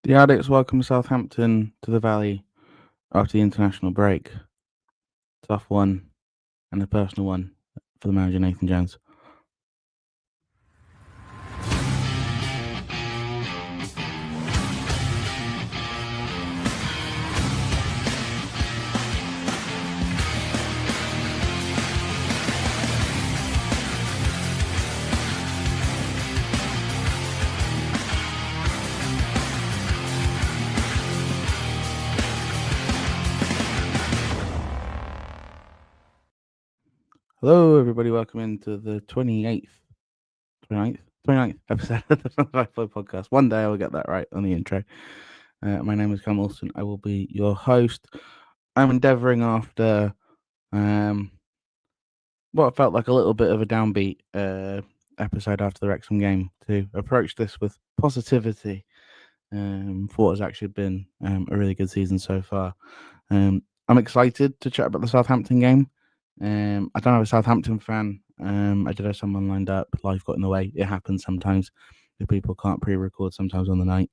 The Addicks welcome Southampton to the Valley after the international break. Tough one and a personal one for the manager Nathan Jones. Hello, everybody. Welcome into the 29th episode of the Five Podcast. One day I will get that right on the intro. My name is Callum. I will be your host. I'm endeavouring after what felt like a little bit of a downbeat episode after the Wrexham game to approach this with positivity for what has actually been a really good season so far. I'm excited to chat about the Southampton game. I don't have a Southampton fan. I did have someone lined up. Life got in the way. It happens sometimes. If people can't pre-record sometimes on the night.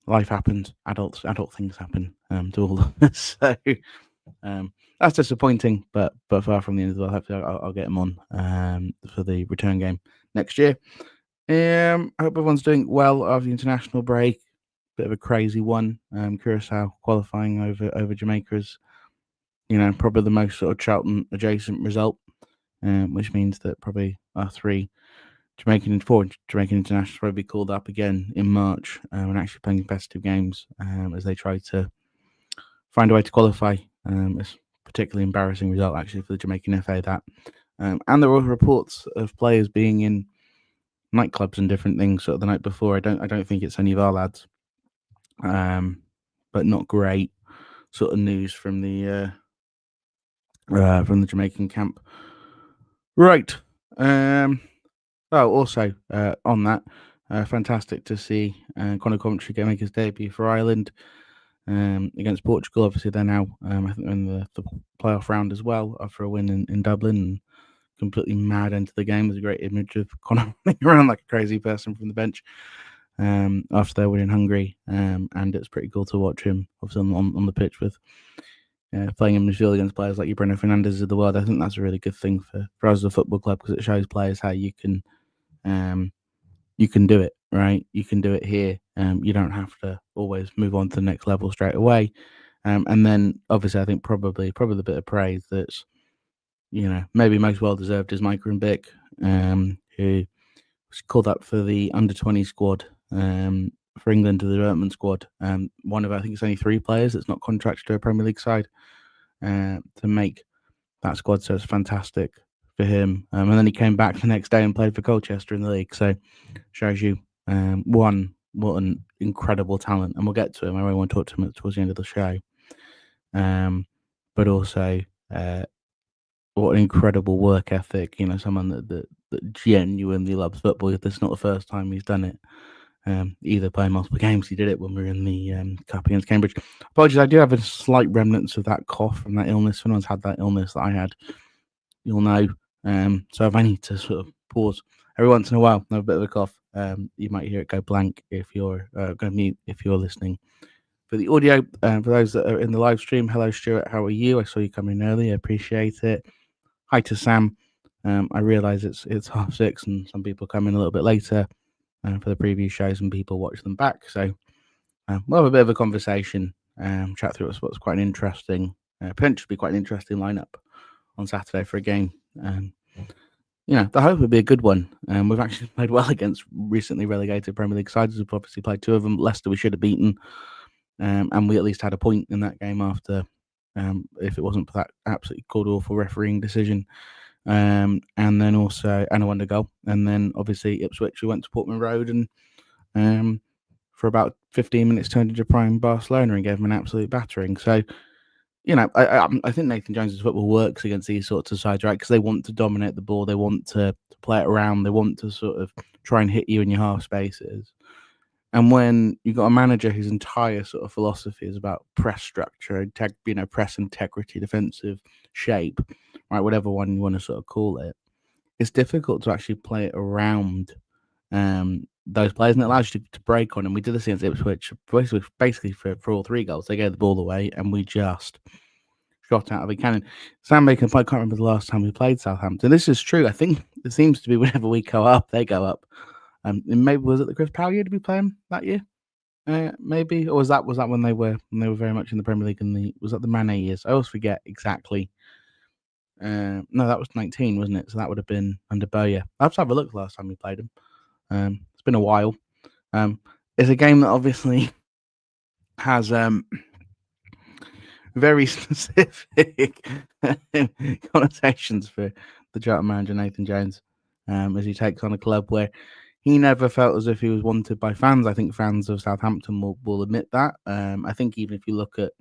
Life happens. Adult things happen to all of us. So that's disappointing, but far from the end of the world. Hopefully I'll get him on for the return game next year. I hope everyone's doing well after the international break. Bit of a crazy one. Curacao qualifying over Jamaica is, probably the most sort of Charlton adjacent result, which means that probably our four Jamaican internationals will be called up again in March and actually playing competitive games as they try to find a way to qualify. It's a particularly embarrassing result actually for the Jamaican FA that, and there were reports of players being in nightclubs and different things sort of the night before. I don't think it's any of our lads, but not great sort of news from the Jamaican camp. Right. Also on that, fantastic to see Conor Coventry make his debut for Ireland against Portugal. Obviously, they're now I think in the playoff round as well after a win in Dublin. And completely mad into the game. There's a great image of Conor running around like a crazy person from the bench after their win in Hungary, and it's pretty cool to watch him obviously on the pitch with playing in midfield against players like Bruno Fernandes of the world. I think that's a really good thing for us as a football club because it shows players how you can do it, right? You can do it here. You don't have to always move on to the next level straight away. And then obviously I think probably the bit of praise that's maybe most well deserved is Micah and Bick, who was called up for the under-20 squad for England to the development squad. One of I think it's only 3 players that's not contracted to a Premier League side to make that squad, so it's fantastic for him. And then he came back the next day and played for Colchester in the league, so shows you what an incredible talent, and we'll get to him. I really want to talk to him towards the end of the show, but also what an incredible work ethic. Someone that genuinely loves football. This is not the first time he's done it. Either playing multiple games. He did it when we were in the cup against Cambridge. Apologies, I do have a slight remnants of that cough from that illness. If anyone's had that illness that I had, you'll know. So if I need to sort of pause every once in a while, have a bit of a cough, you might hear it go blank if you're going to mute if you're listening. For the audio, for those that are in the live stream, hello Stuart, how are you? I saw you come in early, I appreciate it. Hi to Sam. I realise it's 6:30 and some people come in a little bit later for the preview shows and people watch them back. So we'll have a bit of a conversation, chat through what's quite an interesting, potentially quite an interesting lineup on Saturday for a game. The hope would be a good one. We've actually played well against recently relegated Premier League sides. We've obviously played 2 of them. Leicester we should have beaten, and we at least had a point in that game after, if it wasn't for that absolutely god-awful refereeing decision. And then also and a wonder goal. And then obviously Ipswich, we went to Portman Road and for about 15 minutes turned into prime Barcelona and gave them an absolute battering. So, I think Nathan Jones's football works against these sorts of sides, right? Because they want to dominate the ball, they want to play it around, they want to sort of try and hit you in your half spaces. And when you've got a manager whose entire sort of philosophy is about press structure, press integrity, defensive shape, right, whatever one you want to sort of call it, it's difficult to actually play it around those players, and it allows you to break on them. We did this against Ipswich, basically for all 3 goals. They gave the ball away, and we just shot out of a cannon. Sam Bacon, I can't remember the last time we played Southampton. This is true. I think it seems to be whenever we go up, they go up. And maybe was it the Chris Powell year? Did we play him that year? Maybe, or was that when they were very much in the Premier League? Was that the Mane years? I always forget exactly. No, that was 19, wasn't it? So that would have been under Bowyer. I have to have a look last time we played him. It's been a while. It's a game that obviously has very specific connotations for the Charlton manager Nathan Jones, as he takes on a club where he never felt as if he was wanted by fans. I think fans of Southampton will admit that. I think even if you look at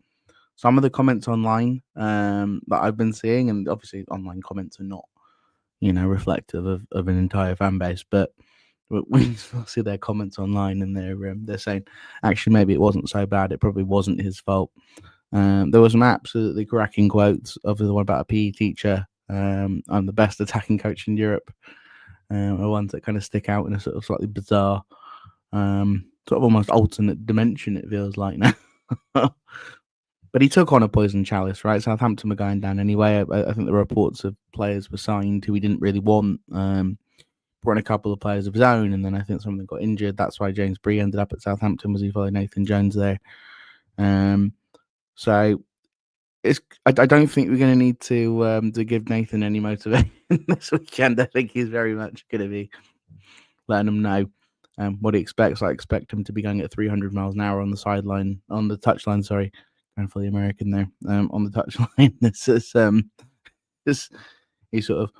some of the comments online that I've been seeing, and obviously online comments are not, reflective of an entire fan base, but we still see their comments online, and they're saying, actually, maybe it wasn't so bad. It probably wasn't his fault. There was some absolutely cracking quotes of the one about a PE teacher. I'm the best attacking coach in Europe. Are ones that kind of stick out in a sort of slightly bizarre, sort of almost alternate dimension, it feels like now. But he took on a poison chalice, right? Southampton were going down anyway. I think the reports of players were signed who he didn't really want. Brought in a couple of players of his own, and then I think some of them got injured. That's why James Bree ended up at Southampton, was he followed Nathan Jones there. So I don't think we're going to need to give Nathan any motivation this weekend. I think he's very much going to be letting him know what he expects. I expect him to be going at 300 miles an hour on the touchline. Sorry, going for the American there. On the touchline, he sort of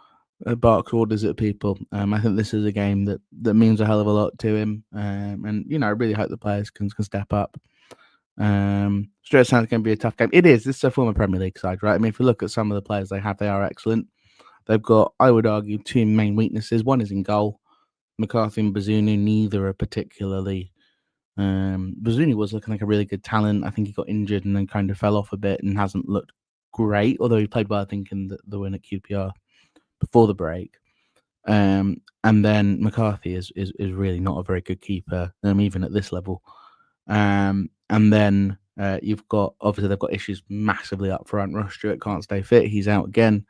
barks orders at people. I think this is a game that means a hell of a lot to him, and I really hope the players can step up. Stuart Sounds going to be a tough game. It is. This is a former Premier League side, right? I mean, if you look at some of the players they have, they are excellent. They've got, I would argue, 2 main weaknesses. One is in goal. McCarthy and Bazunu, neither are particularly. Bazunu was looking like a really good talent. I think he got injured and then kind of fell off a bit and hasn't looked great, although he played well, I think, in the win at QPR before the break. And then McCarthy is really not a very good keeper, even at this level. And then you've got, obviously, they've got issues massively up front. Ross Stewart can't stay fit. He's out again.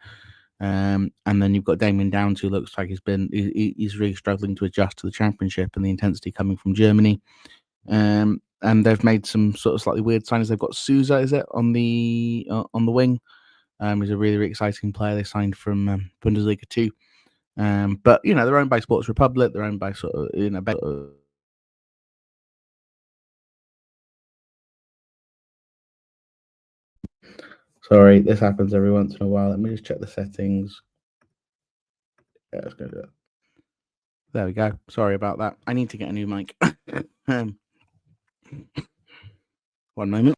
And then you've got Damien Downs, who looks like he's really struggling to adjust to the Championship and the intensity coming from Germany. And they've made some sort of slightly weird signings. They've got Souza, is it, on the wing? He's a really, really exciting player. They signed from Bundesliga 2. But they're owned by Sports Republic. They're owned by sort of Sorry, this happens every once in a while. Let me just check the settings. Yeah, let's go do it. There we go. Sorry about that. I need to get a new mic. One moment.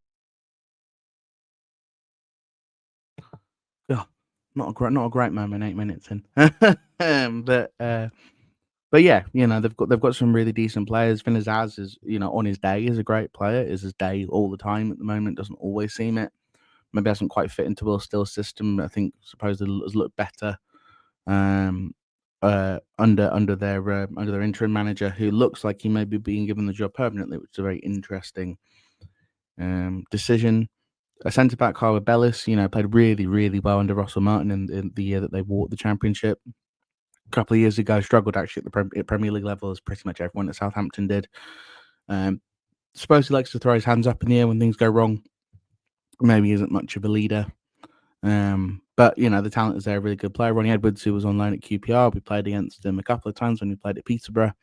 Oh, not a great moment. 8 minutes in. But yeah, they've got some really decent players. Vinazaz is, on his day, is a great player. Is his day all the time at the moment. Doesn't always seem it. Maybe hasn't quite fit into Will Still's system. I think supposedly has looked better under their interim manager, who looks like he may be being given the job permanently, which is a very interesting decision. A centre back, Harvey Bellis, played really, really well under Russell Martin in the year that they won the Championship. A couple of years ago, struggled actually at the Premier League level, as pretty much everyone at Southampton did. Suppose he likes to throw his hands up in the air when things go wrong. Maybe he isn't much of a leader. But the talent is there. A really good player. Ronnie Edwards, who was on loan at QPR, we played against him a couple of times when we played at Peterborough.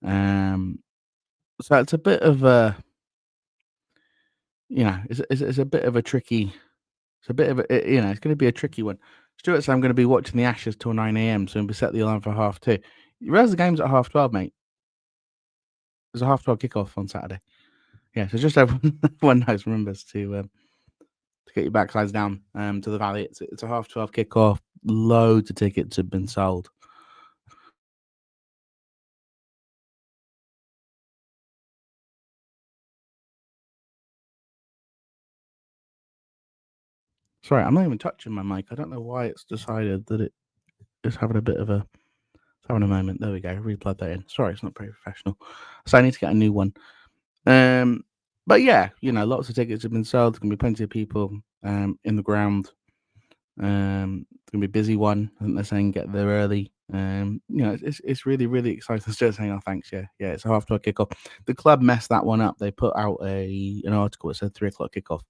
So it's a bit of a, it's a bit of a tricky. It's a bit of a, it's going to be a tricky one. Stuart said I'm going to be watching the Ashes till 9 a.m. So we set the alarm for 2:30. You realize the game's at 12:30, mate? There's a 12:30 kickoff on Saturday. Yeah, so just everyone knows, remembers to get your backsides down to the Valley. It's a 12:30 kickoff. Loads of tickets have been sold. Sorry, I'm not even touching my mic. I don't know why it's decided that it's having a bit of a having a moment. There we go. Replug that in. Sorry, it's not very professional. So I need to get a new one. But yeah, lots of tickets have been sold. There's gonna be plenty of people in the ground. It's gonna be a busy one. I think they're saying get there early. It's really really exciting. They're still saying, "Oh, thanks, yeah, it's a 12:30 kickoff." The club messed that one up. They put out an article that said 3:00 kickoff.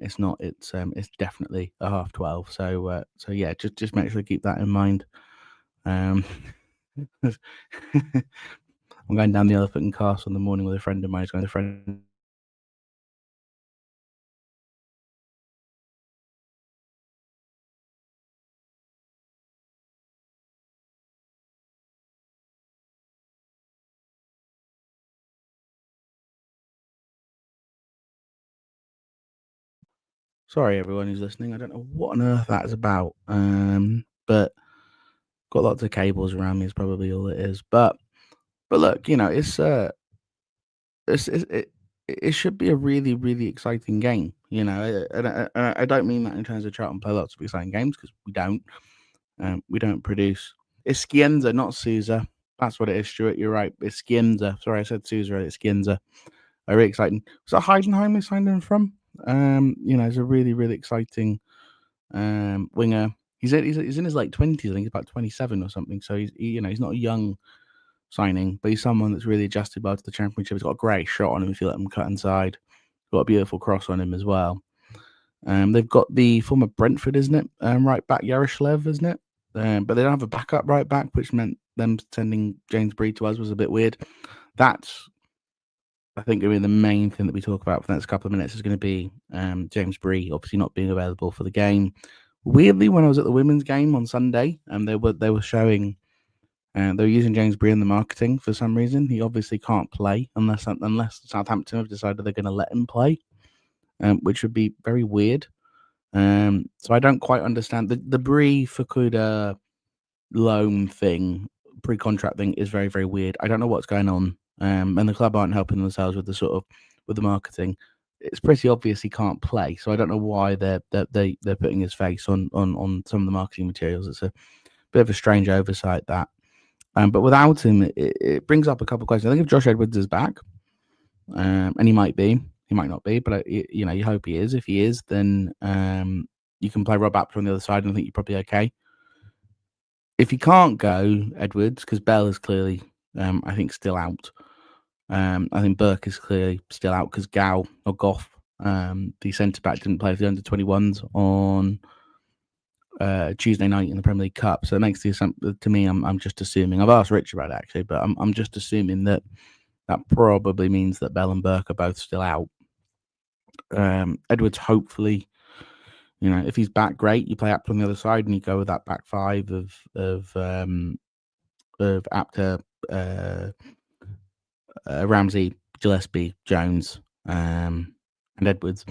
It's not. It's definitely a 12:30. So yeah, just make sure to keep that in mind. I'm going down the Elephant and Castle in the morning with a friend of mine. He's going to friend. Sorry, everyone who's listening. I don't know what on earth that is about. But got lots of cables around me is probably all it is. But look, it should be a really really exciting game. I don't mean that in terms of Charlton play lots of exciting games because we don't. We don't produce. It's Scienza, not Sousa. That's what it is, Stuart. You're right. It's Scienza. Sorry, I said Sousa. It's Scienza. Very exciting. Was that Heidenheim they signed him from? He's a really really exciting winger. He's in his late 20s. I think he's about 27 or something. So he's not a young signing, but he's someone that's really adjusted well to the Championship. He's got a great shot on him if you let him cut inside. Got a beautiful cross on him as well. They've got the former Brentford, isn't it? Right back Yaroshlev, isn't it? But they don't have a backup right back, which meant them sending James Bree to us was a bit weird. That's, I think, going to be the main thing that we talk about for the next couple of minutes is going to be James Bree obviously not being available for the game. Weirdly, when I was at the women's game on Sunday, they were showing, they were using James Bree in the marketing for some reason. He obviously can't play unless Southampton have decided they're going to let him play, which would be very weird. So I don't quite understand the Bree Fukuda loan thing, pre-contract thing is very very weird. I don't know what's going on, and the club aren't helping themselves with the marketing. It's pretty obvious he can't play, so I don't know why they're putting his face on some of the marketing materials. It's a bit of a strange oversight that. But without him, it brings up a couple of questions. I think if Josh Edwards is back, and he might not be, but you hope he is. If he is, then you can play Rob Apter on the other side, and I think you're probably okay. If he can't go, Edwards, because Bell is clearly, I think, still out. I think Burke is clearly still out because Goff, the centre back, didn't play for the under-21s on Tuesday night in the Premier League Cup. So it makes to me, I'm just assuming. I've asked Rich about it actually, but I'm just assuming that probably means that Bell and Burke are both still out. Edwards, hopefully, if he's back, great. You play Apter on the other side, and you go with that back five of Apter, Ramsey, Gillespie, Jones, and Edwards.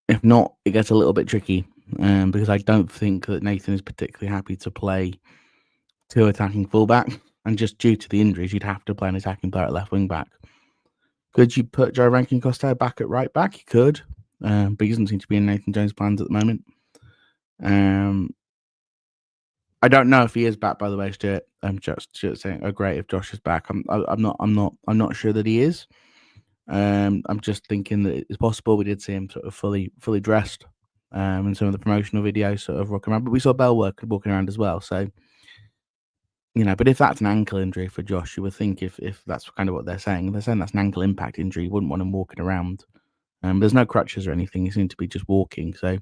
If not, it gets a little bit tricky because I don't think that Nathan is particularly happy to play two attacking fullback, and just due to the injuries, you'd have to play an attacking player at left wing back. Could you put Joe Rankin-Costello back at right back? You could, but he doesn't seem to be in Nathan Jones' plans at the moment. I don't know if he is back, by the way, Stuart. I'm just saying, oh great, if Josh is back. I'm not sure that he is. I'm just thinking that it's possible. We did see him sort of fully dressed in some of the promotional videos, sort of walking around. But we saw Bell walking around as well. So, but if that's an ankle injury for Josh, you would think if that's kind of what they're saying that's an ankle impact injury, you wouldn't want him walking around. There's no crutches or anything. He seemed to be just walking. So,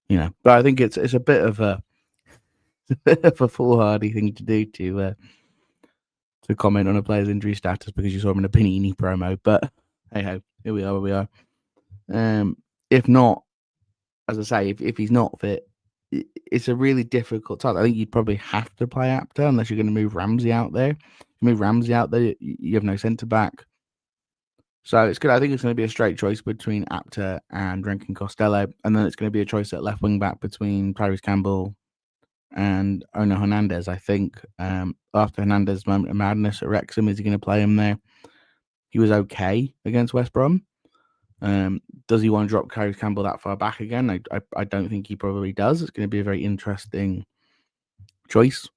but I think it's a bit of a foolhardy thing to do to comment on a player's injury status because you saw him in a Panini promo. But hey ho, here we are where we are. If not, as I say, if he's not fit, it's a really difficult task. I think you'd probably have to play Apter unless you're going to move Ramsey out there. If you move Ramsey out there, you have no centre back. So it's good. I think it's going to be a straight choice between Apter and Rankin-Costello, and then it's going to be a choice at left wing back between Tyrese Campbell and Ono Hernandez. I think after Hernandez's moment of madness at Wrexham, is he going to play him there? He was okay against West Brom. Does he want to drop Tyrese Campbell that far back again? I don't think he probably does. It's going to be a very interesting choice.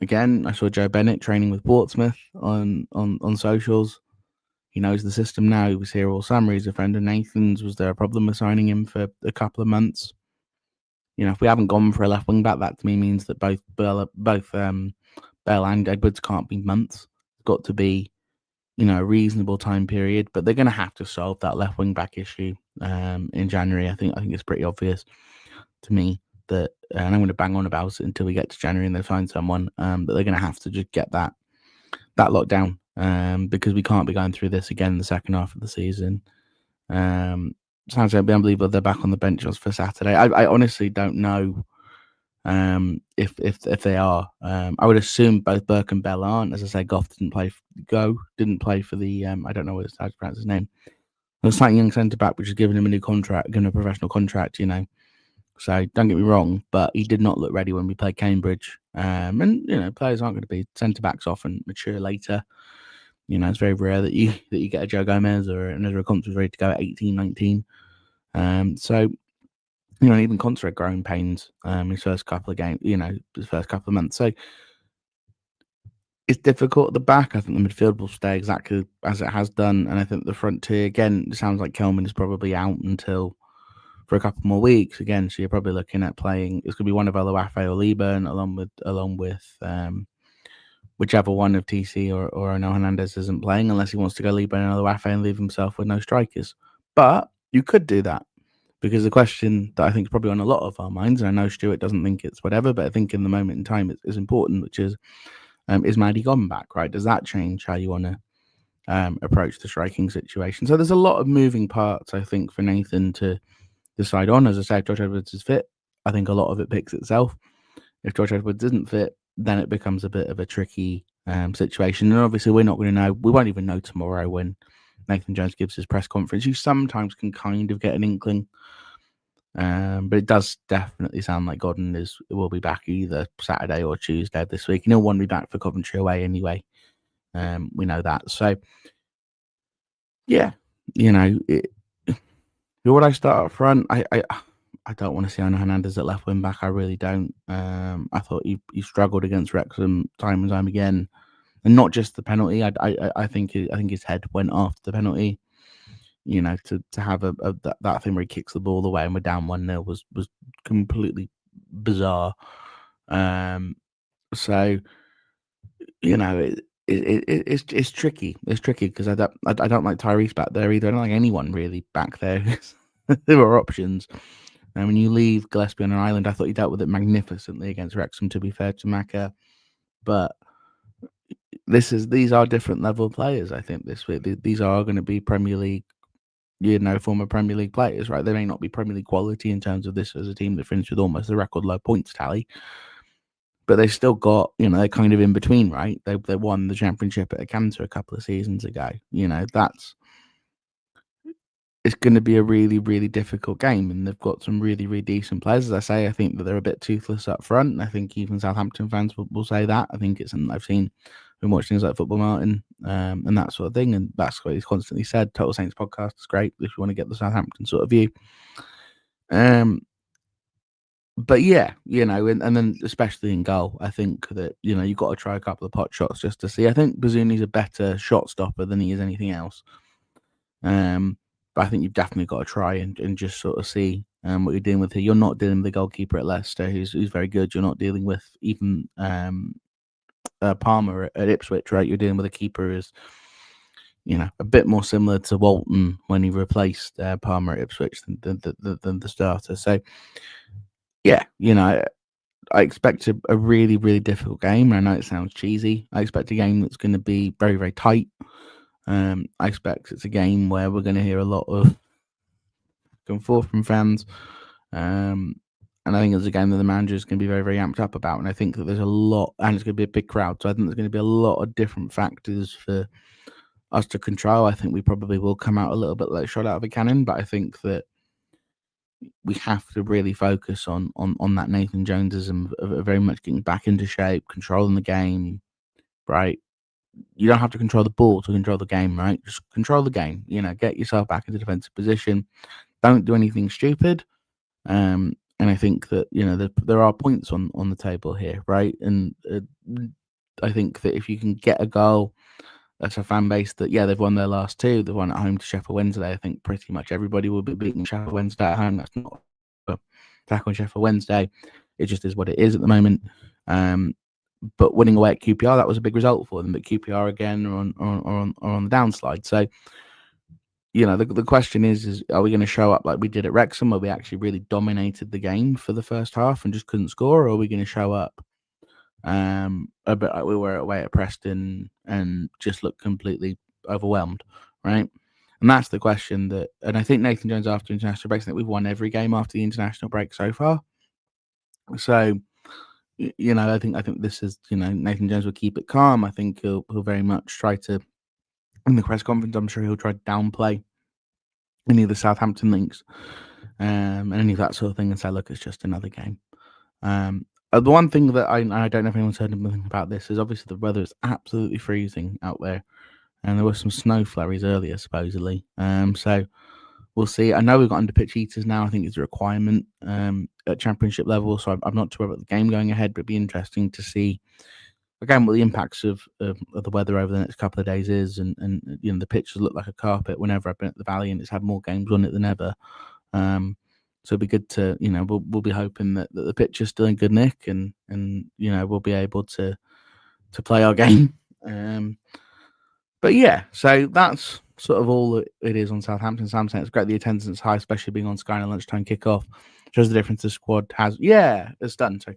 Again, I saw Joe Bennett training with Portsmouth on socials. He knows the system now. He was here all summer. He's a friend of Nathan's. Was there a problem with signing him for a couple of months? If we haven't gone for a left wing back, that to me means that both Bell and Edwards can't be months. It's got to be, a reasonable time period. But they're going to have to solve that left wing back issue in January. I think it's pretty obvious to me that, and I'm going to bang on about it until we get to January and they find someone. But they're going to have to just get that locked down because we can't be going through this again in the second half of the season. Sounds unbelievable they're back on the bench for Saturday. I honestly don't know if they are. I would assume both Burke and Bell aren't. As I say, Goff didn't play for the I don't know how to pronounce his name. The slightly young centre back, which is giving him a new contract, giving him a professional contract. So don't get me wrong, but he did not look ready when we played Cambridge. And players aren't going to be centre backs often mature later. It's very rare that you get a Joe Gomez or an Ezra Conte ready to go at 18, 19. So even Conte had growing pains his first couple of games, his first couple of months. So it's difficult at the back. I think the midfield will stay exactly as it has done, and I think the front two again. It sounds like Callum is probably out for a couple more weeks again. So you're probably looking at playing. It's going to be one of Oluwafe or Liban along with whichever one of TC or Ono Hernandez isn't playing, unless he wants to go Liban and Oluwafe and leave himself with no strikers. But you could do that. Because the question that I think is probably on a lot of our minds, and I know Stuart doesn't think it's whatever, but I think in the moment in time it's important, which is Maddie gone back, right? Does that change how you want to approach the striking situation? So there's a lot of moving parts, I think, for Nathan to decide on. As I say, if Josh Edwards is fit, I think a lot of it picks itself. If Josh Edwards isn't fit, then it becomes a bit of a tricky situation. And obviously we're not going to know. We won't even know tomorrow when Nathan Jones gives his press conference. You sometimes can kind of get an inkling. But it does definitely sound like Godden will be back either Saturday or Tuesday this week. And he'll want to be back for Coventry away anyway. We know that. So, yeah, who would I start up front? I don't want to see Ono Hernandez at left wing back. I really don't. I thought he struggled against Wrexham time and time again, and not just the penalty. I think his head went after the penalty. To have that thing where he kicks the ball away and we're down 1-0 was completely bizarre. So it's tricky. It's tricky because I don't like Tyrese back there either. I don't like anyone really back there. There are options. And when you leave Gillespie on an island, I thought he dealt with it magnificently against Wrexham, to be fair to Maka. But these are different level players, I think, this week. These are going to be Premier League, former Premier League players, right? They may not be Premier League quality in terms of this as a team that finished with almost a record low points tally, but they've still got, they're kind of in between, right? They won the Championship at a canter a couple of seasons ago. It's going to be a really, really difficult game, and they've got some really, really decent players. As I say, I think that they're a bit toothless up front, and I think even Southampton fans will say that. I think it's something I've seen when watching things like Football Martin and that sort of thing, and that's what he's constantly said. Total Saints podcast is great if you want to get the Southampton sort of view. But yeah, and then especially in goal, I think that, you've got to try a couple of pot shots just to see. I think Bazuni's a better shot stopper than he is anything else. But I think you've definitely got to try and just sort of see what you're dealing with here. You're not dealing with the goalkeeper at Leicester, who's very good. You're not dealing with even Palmer at Ipswich, right? You're dealing with a keeper who's, a bit more similar to Walton when he replaced Palmer at Ipswich than the starter. So, yeah, I expect a really, really difficult game. I know it sounds cheesy. I expect a game that's going to be very, very tight. I expect it's a game where we're going to hear a lot of back and forth from fans. And I think it's a game that the manager is going to be very, very amped up about. And I think that there's a lot, and it's going to be a big crowd. So I think there's going to be a lot of different factors for us to control. I think we probably will come out a little bit like shot out of a cannon, but I think that we have to really focus on that Nathan Jonesism of very much getting back into shape, controlling the game, right? You don't have to control the ball to control the game, right? Just control the game. Get yourself back into defensive position. Don't do anything stupid. And I think that there are points on the table here, right? And I think that if you can get a goal, that's a fan base that they've won their last two. They've won at home to Sheffield Wednesday. I think pretty much everybody will be beating Sheffield Wednesday at home. That's not a attack on Sheffield Wednesday. It just is what it is at the moment. But winning away at QPR, that was a big result for them. But QPR again are on the downslide. So the question is are we going to show up like we did at Wrexham, where we actually really dominated the game for the first half and just couldn't score, or are we going to show up a bit like we were away at Preston and just looked completely overwhelmed, right? And that's the question and I think Nathan Jones after international breaks, I think we've won every game after the international break so far. So, I think this is, Nathan Jones will keep it calm. I think he'll very much try to, in the press conference, I'm sure he'll try to downplay any of the Southampton links and any of that sort of thing and say, look, it's just another game. The one thing that I don't know if anyone's heard anything about this is obviously the weather is absolutely freezing out there, and there were some snow flurries earlier supposedly. So we'll see. I know we've got under pitch heaters now. I think it's a requirement at championship level. So I'm not sure about the game going ahead, but it'd be interesting to see again what the impacts of the weather over the next couple of days is. And the pitch look like a carpet. Whenever I've been at the Valley, and it's had more games on it than ever. So it'd be good to, we'll be hoping that the pitch is still in good nick and we'll be able to play our game. But yeah, so that's sort of all that it is on Southampton. It's great the attendance is high, especially being on Sky and a lunchtime kickoff. Shows the difference the squad has. Yeah, it's done. So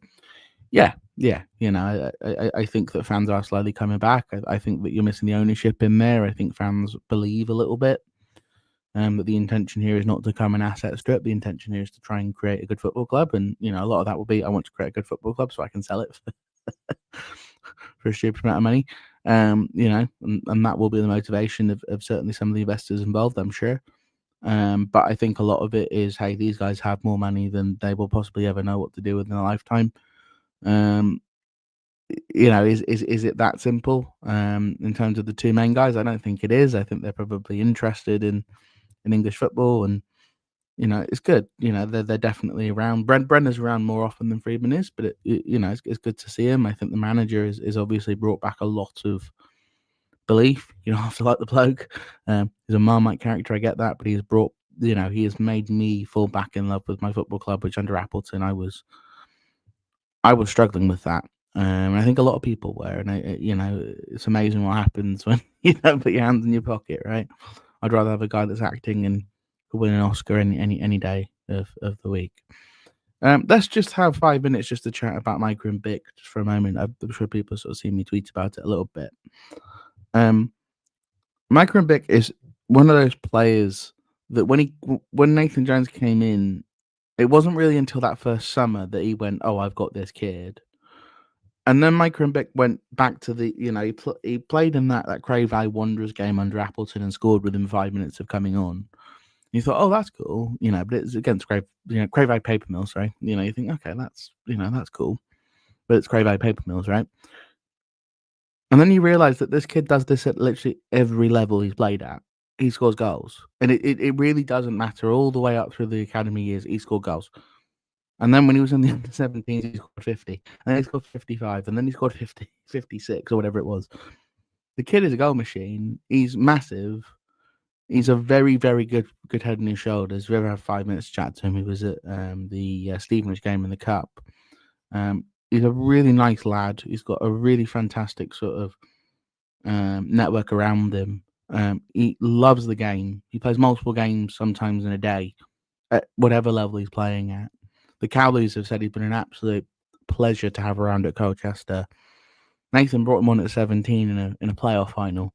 yeah. I think that fans are slowly coming back. I think that you're missing the ownership in there. I think fans believe a little bit. But the intention here is not to come an asset strip. The intention here is to try and create a good football club. And, a lot of that will be, I want to create a good football club so I can sell it for a stupid amount of money. And that will be the motivation of certainly some of the investors involved, I'm sure. But I think a lot of it is, hey, these guys have more money than they will possibly ever know what to do with in a lifetime. Is it that simple? In terms of the two main guys, I don't think it is. I think they're probably interested in English football, and it's good. They're definitely around. Brenner's around more often than Friedman is, but it's good to see him. I think the manager is obviously brought back a lot of belief. You don't have to like the bloke. He's a Marmite character, I get that, but he's brought. He has made me fall back in love with my football club, which under Appleton I was struggling with that. I think a lot of people were, and it's amazing what happens when you don't put your hands in your pocket, right? I'd rather have a guy that's acting and could win an Oscar any day of the week. Let's just have 5 minutes just to chat about Micah and Bick just for a moment. I'm sure people sort of see me tweet about it a little bit. Micah and Bick is one of those players that when Nathan Jones came in, it wasn't really until that first summer that he went, oh, I've got this kid. And then Micah and Bick went back to the, he played in that Cray Valley Wanderers game under Appleton and scored within 5 minutes of coming on. You thought, oh, that's cool, but it's against Cray Valley Paper Mills, right? You think, okay, that's cool. But it's Cray Valley Paper Mills, right? And then you realise that this kid does this at literally every level he's played at. He scores goals. And it really doesn't matter. All the way up through the academy years, he scored goals. And then when he was in the under-17s, he scored 50. And then he scored 55. And then he scored 50, 56 or whatever it was. The kid is a goal machine. He's massive. He's a very, very good head on his shoulders. If you ever have 5 minutes to chat to him, he was at the Stevenage game in the Cup. He's a really nice lad. He's got a really fantastic sort of network around him. He loves the game. He plays multiple games sometimes in a day at whatever level he's playing at. The Cowleys have said he's been an absolute pleasure to have around at Colchester. Nathan brought him on at 17 in a playoff final.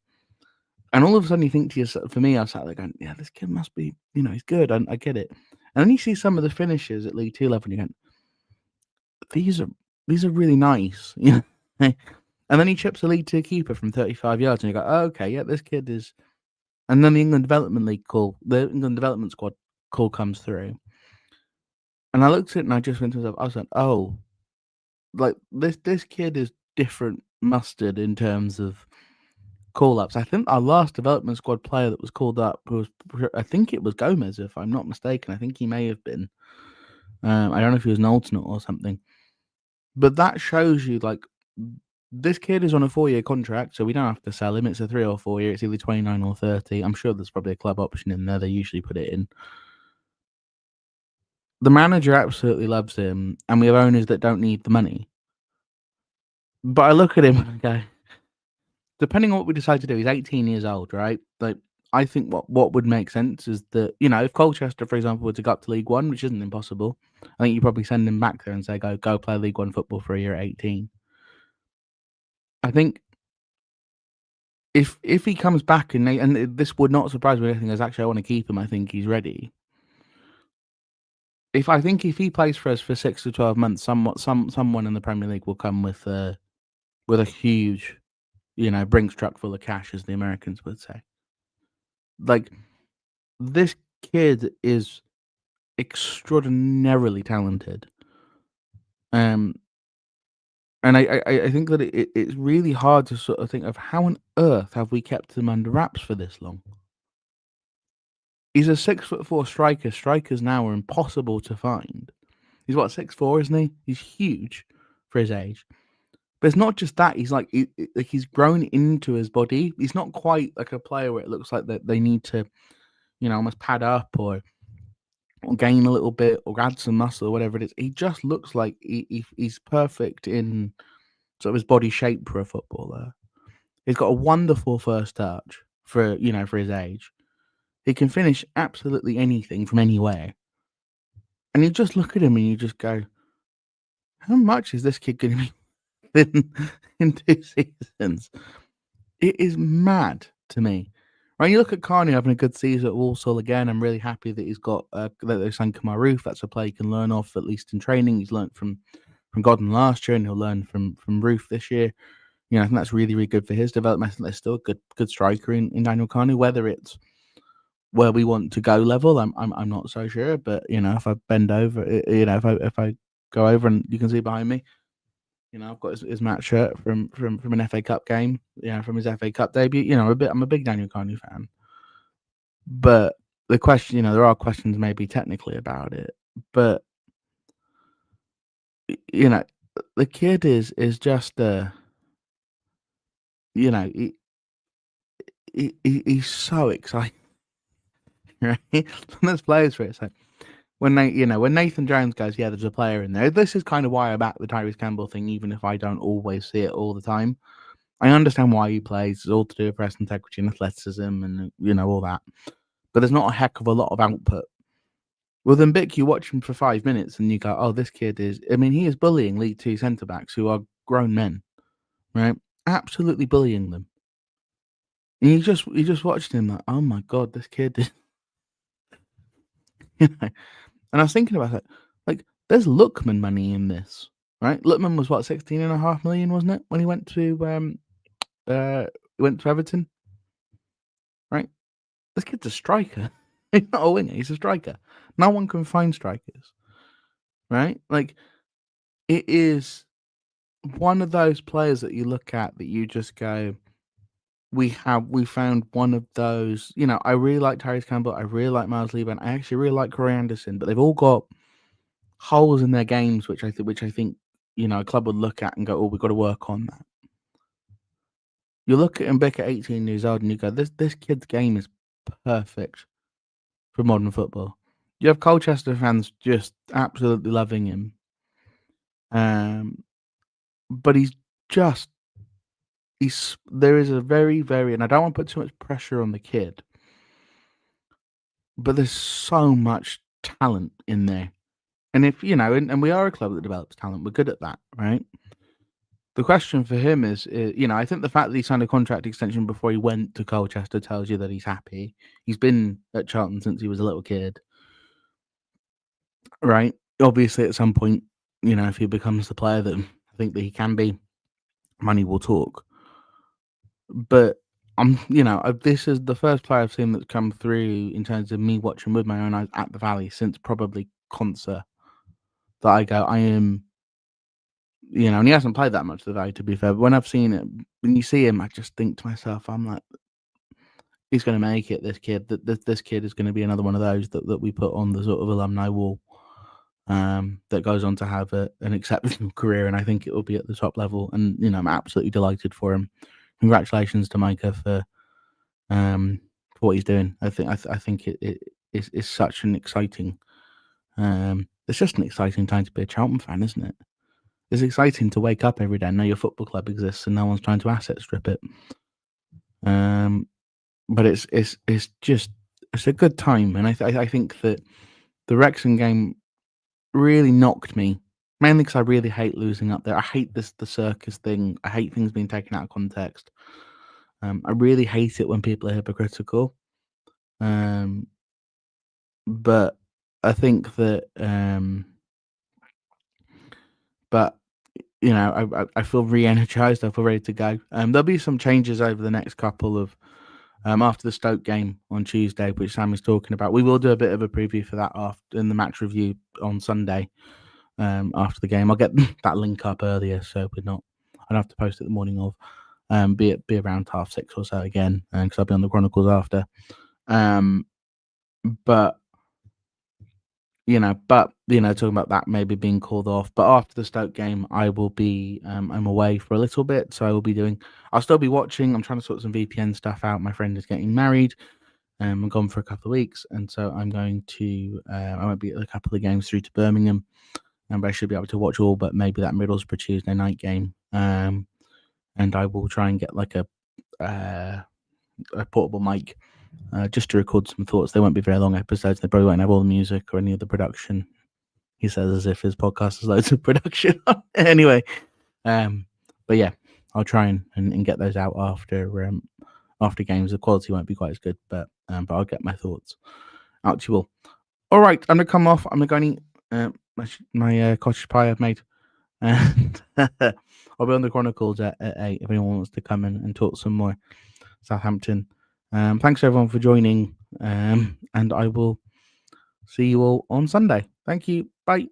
And all of a sudden you think to yourself, for me, I was sat there going, yeah, this kid must be, he's good. I get it. And then you see some of the finishes at League 2 level and you go, these are really nice. And then he chips a League 2 keeper from 35 yards and you go, oh, okay, yeah, this kid is. And then the England Development League the England Development Squad call comes through. And I looked at it and I just went to myself, I was like, oh, like this kid is different mustard in terms of call-ups. I think our last development squad player that was called up I think it was Gomez, if I'm not mistaken. I think he may have been. I don't know if he was an alternate or something, but that shows you like this kid is on a 4-year contract, so we don't have to sell him. It's a 3 or 4 year. It's either 29 or 30. I'm sure there's probably a club option in there. They usually put it in. The manager absolutely loves him, and we have owners that don't need the money. But I look at him and I go, depending on what we decide to do, he's 18 years old, right? Like, I think what would make sense is that, if Colchester, for example, were to go up to League One, which isn't impossible, I think you probably send him back there and say, go play League One football for a year at 18. I think if he comes back and this would not surprise me, I think actually I want to keep him. I think he's ready. If he plays for us for 6 to 12 months, someone in the Premier League will come with a huge, Brinks truck full of cash, as the Americans would say. Like, this kid is extraordinarily talented. And I think that it's really hard to sort of think of how on earth have we kept him under wraps for this long. He's a 6'4" striker. Strikers now are impossible to find. He's 6'4", isn't he? He's huge for his age. But it's not just that. He's like he's grown into his body. He's not quite like a player where it looks like that they need to, almost pad up or gain a little bit or add some muscle or whatever it is. He just looks like he's perfect in sort of his body shape for a footballer. He's got a wonderful first touch for his age. He can finish absolutely anything from anywhere. And you just look at him and you just go, how much is this kid going to be in 2 seasons? It is mad to me. Right, you look at Carney having a good season at Walsall again. I'm really happy that he's got that they signed Kamar Roof. That's a player he can learn off, at least in training. He's learned from Godden last year, and he'll learn from Roof this year. I think that's really, really good for his development. I think there's still a good striker in Daniel Carney. Whether it's where we want to go level, I'm not so sure. But if I bend over, if I go over and you can see behind me, I've got his match shirt from an FA Cup game, from his FA Cup debut. I'm a big Daniel Carney fan. But the question, there are questions maybe technically about it. But the kid is just he's so exciting, right? There's players for it. So when Nathan Jones goes, yeah, there's a player in there. This is kind of why I back the Tyrese Campbell thing, even if I don't always see it all the time. I understand why he plays. It's all to do with press integrity and athleticism and all that. But there's not a heck of a lot of output. Well, then, Bick, you watch him for 5 minutes and you go, oh, this kid is... I mean, he is bullying League Two centre-backs who are grown men, right? Absolutely bullying them. And you just watched him like, oh, my God, this kid is... And I was thinking about it. Like, there's Lookman money in this, right? Lookman was, 16.5 million, wasn't it, when he went to Everton? Right? This kid's a striker. He's not a winger. He's a striker. No one can find strikers, right? Like, it is one of those players that you look at that you just go, we found one of those. I really like Tyrese Campbell. I really like Miles Levan. I actually really like Corey Anderson, but they've all got holes in their games, which I think a club would look at and go, oh, we've got to work on that. You look at Mbeka at 18 years old and you go, this kid's game is perfect for modern football. You have Colchester fans just absolutely loving him. But there is a very, very, and I don't want to put too much pressure on the kid, but there's so much talent in there. And if, and we are a club that develops talent, we're good at that, right? The question for him is, I think the fact that he signed a contract extension before he went to Colchester tells you that he's happy. He's been at Charlton since he was a little kid, right? Obviously, at some point, if he becomes the player that I think that he can be, money will talk. But this is the first player I've seen that's come through in terms of me watching with my own eyes at the Valley since probably Concert. That I go, I am, and he hasn't played that much of the Valley, to be fair. But when I've seen it, when you see him, I just think to myself, I'm like, he's going to make it. This kid, this kid is going to be another one of those that we put on the sort of alumni wall. that goes on to have an exceptional career, and I think it will be at the top level. And I'm absolutely delighted for him. Congratulations to Micah for what he's doing. I think it is such an exciting. It's just an exciting time to be a Charlton fan, isn't it? It's exciting to wake up every day and know your football club exists and no one's trying to asset strip it. But it's a good time, and I think that the Wrexham game really knocked me, mainly because I really hate losing up there. I hate the circus thing. I hate things being taken out of context. I really hate it when people are hypocritical. But I think that, I feel re-energized. I feel ready to go. There'll be some changes over the next couple of after the Stoke game on Tuesday, which Sam is talking about. We will do a bit of a preview for that in the match review on Sunday. After the game, I'll get that link up earlier, so I don't have to post it the morning of. Be around 6:30 or so again, because I'll be on the Chronicles after. But talking about that maybe being called off. But after the Stoke game, I will be I'm away for a little bit, so I'll still be watching. I'm trying to sort some VPN stuff out. My friend is getting married. I'm gone for a couple of weeks, and so I'm going to I might be at a couple of games through to Birmingham, and I should be able to watch all but maybe that Middlesbrough Tuesday night game. And I will try and get like a portable mic just to record some thoughts. They won't be very long episodes. They probably won't have all the music or any of the production. He says as if his podcast has loads of production. Anyway, but yeah, I'll try and get those out after games. The quality won't be quite as good, but I'll get my thoughts out to you all right, I'm gonna come off. I'm gonna go and eat my cottage pie I've made, and I'll be on the Chronicles at 8 if anyone wants to come in and talk some more Southampton. Thanks everyone for joining, and I will see you all on Sunday. Thank you. Bye.